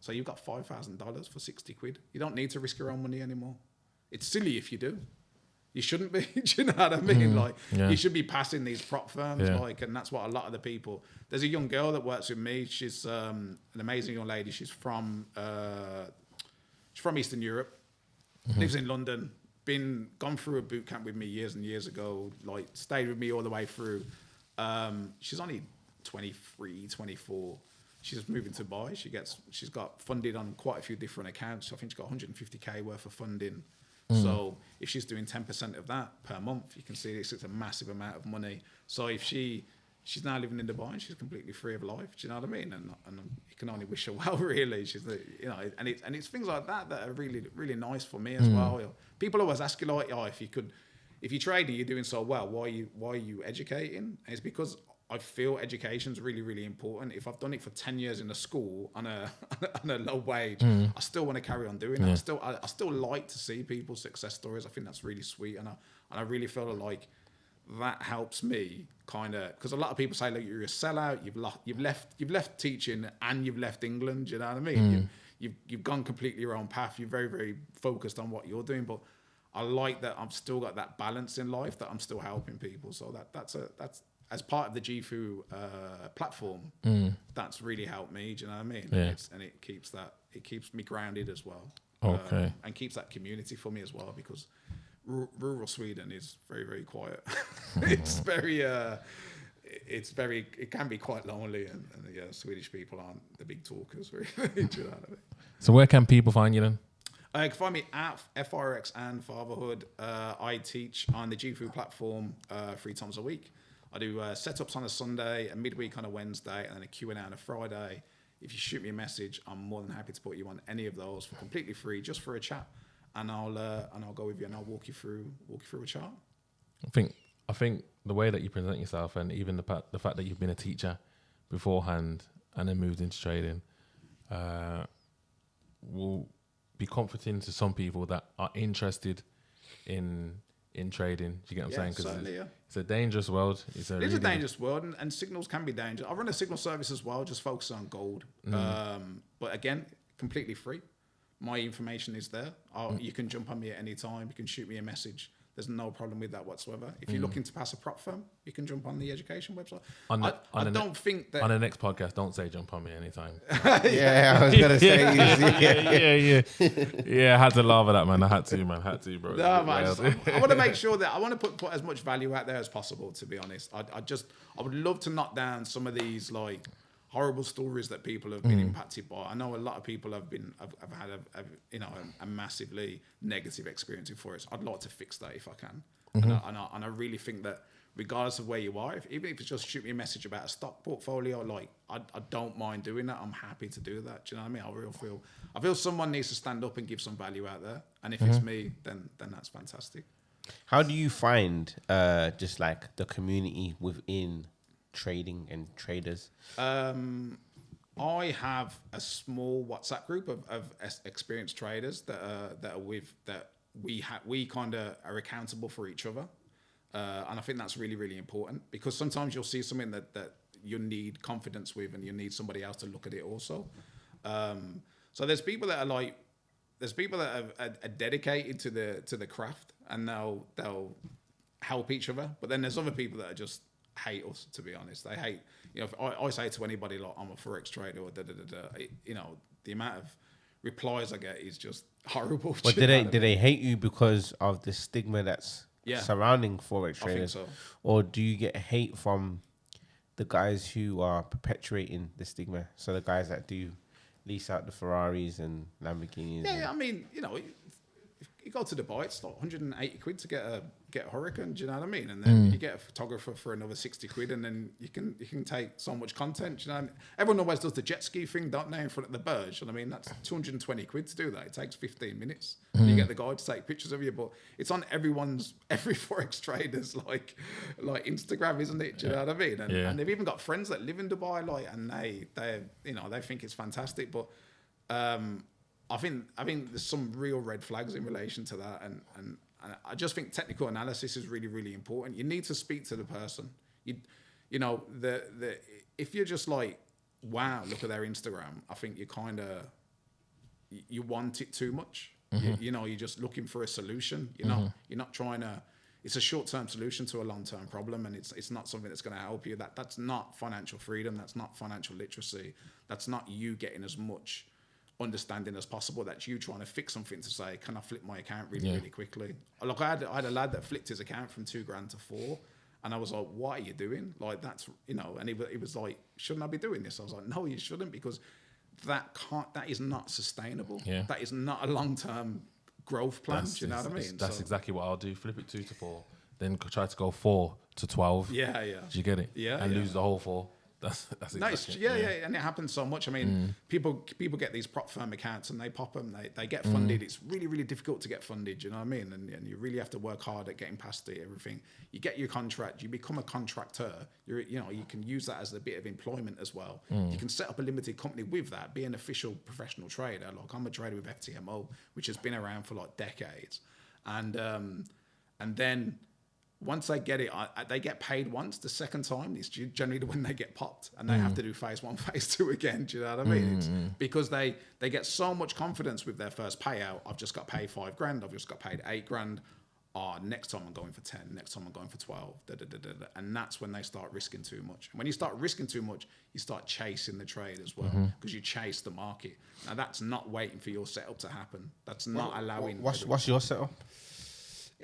So you've got $5,000 for 60 quid. You don't need to risk your own money anymore. It's silly if you do. You shouldn't be. Do you know what I mean? Like, you should be passing these prop firms, like, and that's what a lot of the people. There's a young girl that works with me. She's an amazing young lady. She's from Eastern Europe, lives in London. Gone through a boot camp with me years and years ago. Like, stayed with me all the way through. She's only 23, 24. She's moving to Dubai. She's got funded on quite a few different accounts. I think she's got 150K worth of funding. So if she's doing 10% of that per month, you can see it's a massive amount of money. So if she's now living in Dubai and she's completely free of life, do you know what I mean? And you can only wish her well, really. She's, you know, and it's things like that are really, really nice for me as well. You know, people always ask you like, if you're trading, you're doing so well, why are you educating? And it's because I feel education's really, really important. If I've done it for 10 years in a school on a low wage, I still want to carry on doing it. I still like to see people's success stories. I think that's really sweet, and I really feel like that helps me kind of, because a lot of people say, look, you're a sellout. You've left teaching and you've left England. You know what I mean? You've gone completely your own path. You're very, very focused on what you're doing, but I like that I've still got that balance in life, that I'm still helping people. So that's as part of the GFU platform, that's really helped me. Do you know what I mean? Yeah. And it keeps me grounded as well. Okay. And keeps that community for me as well, because rural Sweden is very, very quiet. It can be quite lonely, and Swedish people aren't the big talkers, really. Do you know what I mean? So where can people find you then? You can find me at Forex and Fatherhood. I teach on the GFU platform 3 times a week. I do setups on a Sunday, a midweek on a Wednesday, and then a Q&A on a Friday. If you shoot me a message, I'm more than happy to put you on any of those for completely free, just for a chat, and I'll go with you and I'll walk you through a chart. I think the way that you present yourself, and even the fact that you've been a teacher beforehand and then moved into trading, will be comforting to some people that are interested in trading. Do you get what I'm saying? Because it's a dangerous world. It is a dangerous world, and signals can be dangerous. I run a signal service as well, just focused on gold. But again, completely free. My information is there. You can jump on me at any time. You can shoot me a message. There's no problem with that whatsoever. If you're looking to pass a prop firm, you can jump on the education website. I don't think that... On the next podcast, don't say jump on me anytime. Yeah, I was going to say... Yeah, I had to laugh at that, man. I had to, bro. No, man, I want to make sure that I want to put as much value out there as possible, to be honest. I would love to knock down some of these, like, horrible stories that people have been impacted by. I know a lot of people have had a massively negative experience with Forex. I'd like to fix that if I can. And I really think that regardless of where you are, even if it's just shoot me a message about a stock portfolio, like I don't mind doing that. I'm happy to do that. Do you know what I mean? I feel someone needs to stand up and give some value out there. And if it's me, then that's fantastic. How do you find just like the community within trading and traders? I have a small WhatsApp group of experienced traders that we kind of are accountable for each other, and I think that's really, really important, because sometimes you'll see something that you need confidence with, and you need somebody else to look at it also. So there's people that are dedicated to the craft, and they'll help each other, but then there's other people that are just hate us, to be honest. They hate, if I say to anybody like I'm a Forex trader or the amount of replies I get is just horrible. But did they hate you because of the stigma that's surrounding Forex traders? I think so. Or do you get hate from the guys who are perpetuating the stigma? So the guys that do lease out the Ferraris and Lamborghinis. Yeah, I mean, you go to Dubai, it's like 180 quid to get a Hurricane. Do you know what I mean? And then you get a photographer for another 60 quid, and then you can take so much content. Do you know what I mean? Everyone always does the jet ski thing, don't they, in front of the Burj? And I mean, that's 220 quid to do that. It takes 15 minutes. And you get the guy to take pictures of you, but it's on every Forex trader's like Instagram, isn't it? Do you know what I mean? And they've even got friends that live in Dubai, and they think it's fantastic, but. I think there's some real red flags in relation to that, and I just think technical analysis is really, really important. You need to speak to the person. You know, if you're just like, wow, look at their Instagram, I think you want it too much. You know, you're just looking for a solution. You're not trying to. It's a short-term solution to a long-term problem, and it's not something that's going to help you. That's not financial freedom. That's not financial literacy. That's not you getting as much understanding as possible. That's you trying to fix something to say, can I flip my account really quickly? Look, I had a lad that flipped his account from $2,000 to $4,000, and I was like, what are you doing? Like, that's, you know, and he was like, shouldn't I be doing this? I was like, no, you shouldn't, because that is not sustainable. That is not a long-term growth plan. Do you know what I mean? That's exactly what I'll do. Flip it 2 to 4, then try to go 4 to 12. Yeah. Do you get it? Yeah. And lose the whole 4. That's exactly and it happens so much. I mean, people get these prop firm accounts and they pop them. They get funded. It's really, really difficult to get funded. You know what I mean? And you really have to work hard at getting past everything. You get your contract. You become a contractor. You can use that as a bit of employment as well. You can set up a limited company with that. Be an official professional trader. Like, I'm a trader with FTMO, which has been around for like decades, and then. Once they get it, they get paid once. The second time, it's generally when they get popped, and they have to do phase 1, phase 2 again. Do you know what I mean? It's because they get so much confidence with their first payout. I've just got paid $5,000. I've just got paid $8,000. Next time I'm going for 10. Next time I'm going for 12. And that's when they start risking too much. And when you start risking too much, you start chasing the trade as well, because you chase the market. Now, that's not waiting for your setup to happen. That's not allowing. What's your setup?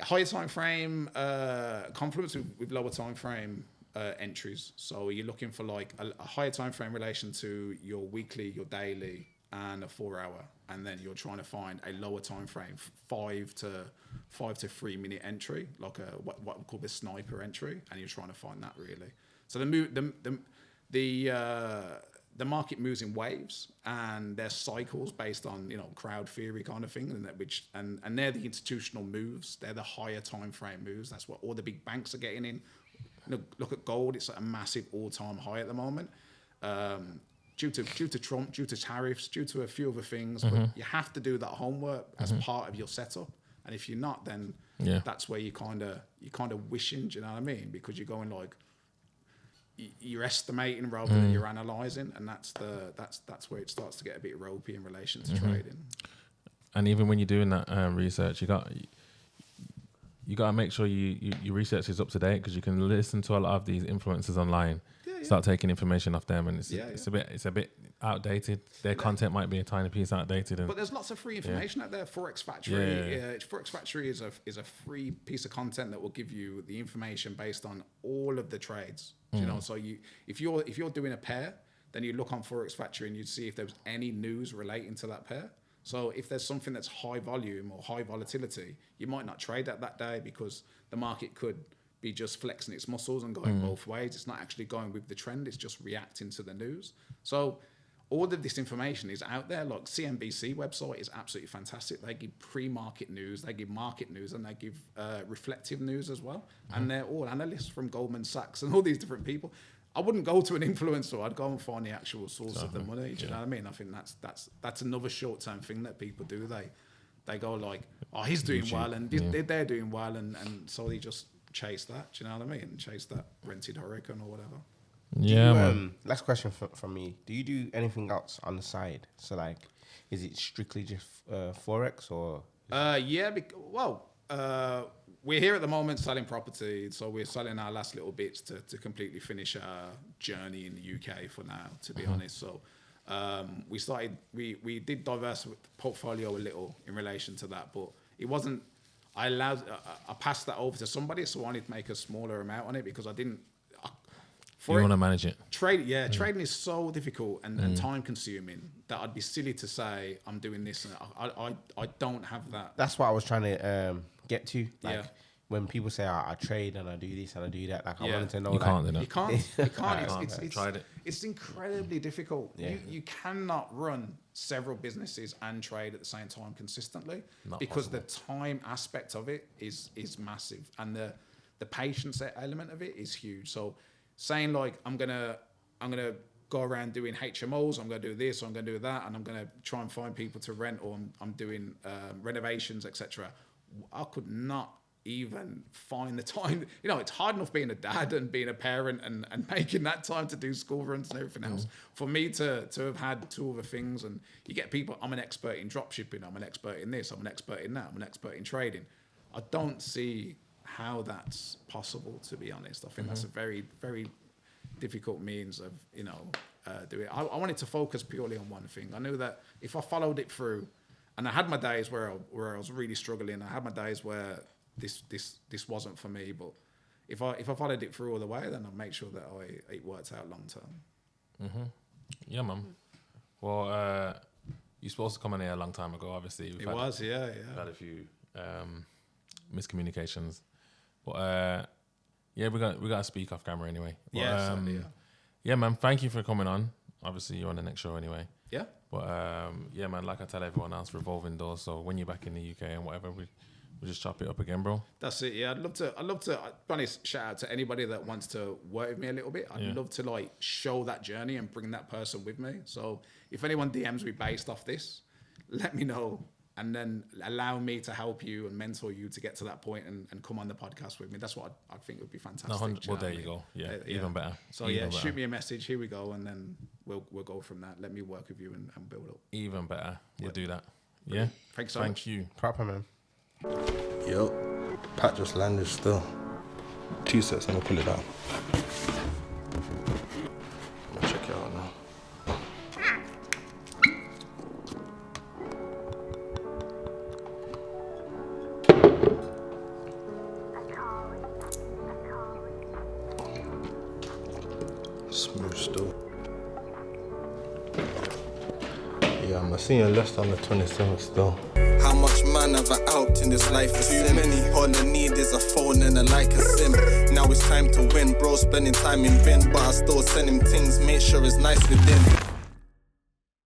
Higher time frame confluence with lower time frame entries. So you're looking for like a higher time frame relation to your weekly, your daily, and a 4-hour, and then you're trying to find a lower time frame, 5 to 3 minute entry, like what we call the sniper entry, and you're trying to find that really. So the market moves in waves, and there's cycles based on, you know, crowd theory kind of thing, and they're the institutional moves. They're the higher time frame moves. That's what all the big banks are getting in. You know, look at gold; it's at a massive all-time high at the moment, due to Trump, due to tariffs, due to a few other things. But you have to do that homework as part of your setup, and if you're not, then that's where you kind of wishing. Do you know what I mean? Because you're going like. You're estimating rather than you're analysing, and that's where it starts to get a bit ropey in relation to trading. And even when you're doing that research, you got to make sure your research is up to date, because you can listen to a lot of these influencers online. Start taking information off them, and it's a bit outdated. Their content might be a tiny piece outdated. But there's lots of free information out there. Forex Factory, Forex Factory is a free piece of content that will give you the information based on all of the trades. You know, so if you're doing a pair, then you look on Forex Factory and you see if there's any news relating to that pair. So if there's something that's high volume or high volatility, you might not trade that day, because the market could be just flexing its muscles and going both ways. It's not actually going with the trend. It's just reacting to the news. So all of this information is out there. Like CNBC website is absolutely fantastic. They give pre-market news, they give market news, and they give reflective news as well. And they're all analysts from Goldman Sachs and all these different people. I wouldn't go to an influencer. I'd go and find the actual source of the money. Do you know what I mean? I think that's another short-term thing that people do. They go like, oh, he's doing well, and they're doing well, and so they just chase that. Do you know what I mean? Chase that rented Hurricane or whatever. Yeah, man. Last question from me. Do you do anything else on the side? So like, is it strictly just Forex or? We're here at the moment selling property, so we're selling our last little bits to completely finish our journey in the UK for now, to be honest. So we did diversify the portfolio a little in relation to that, but it wasn't. I passed that over to somebody, so I wanted to make a smaller amount on it, because You want to manage it. Trading is so difficult and time consuming that I'd be silly to say I'm doing this and I don't have that. That's what I was trying to get to. Like when people say I trade and I do this and I do that, like I wanted to know. You can't do that. You can't. It's tried it. It's incredibly difficult. Yeah. You cannot run several businesses and trade at the same time consistently because the time aspect of it is massive and the patience element of it is huge. So saying like I'm gonna go around doing HMOs, I'm gonna do this, or I'm gonna do that, and I'm gonna try and find people to rent, or I'm doing renovations, etc. I could not even find the time. You know, it's hard enough being a dad and being a parent and making that time to do school runs and everything else. For me to have had two other things, and you get people, I'm an expert in drop shipping, I'm an expert in this, I'm an expert in that, I'm an expert in trading. I don't see how that's possible, to be honest. I think that's a very, very difficult means of, doing it. I wanted to focus purely on one thing. I knew that if I followed it through, and I had my days where I was really struggling, I had my days where this wasn't for me, but if I followed it through all the way, then I'd make sure that it worked out long term. Yeah, man. Well, you're supposed to come in here a long time ago, obviously. We've had a few miscommunications. But we got to speak off camera anyway. But, yeah, man. Thank you for coming on. Obviously, you're on the next show anyway. Yeah. But yeah, man. Like I tell everyone else, revolving doors. So when you're back in the UK and whatever, we'll just chop it up again, bro. That's it. Yeah, I'd love to. Be honest, shout out to anybody that wants to work with me a little bit. I'd love to like show that journey and bring that person with me. So if anyone DMs me based off this, let me know. And then allow me to help you and mentor you to get to that point and come on the podcast with me. That's what I think would be fantastic. Well, there you go. Yeah, even better. So even better. Shoot me a message. Here we go, and then we'll go from that. Let me work with you and build up. Even better. We'll do that. Yeah. Thanks so much. Thank you. Proper, man. Yo, Pat just landed still. 2 sets, I'm gonna pull it down. I'm gonna check it out now. Smooth still. Yeah, I'm seeing less on the 27th still. How much man have I helped in this life? Is too many. All I need is a phone and a like a sim. Now it's time to win, bro. Spending time in bin, but I still send him things. Make sure it's nice within.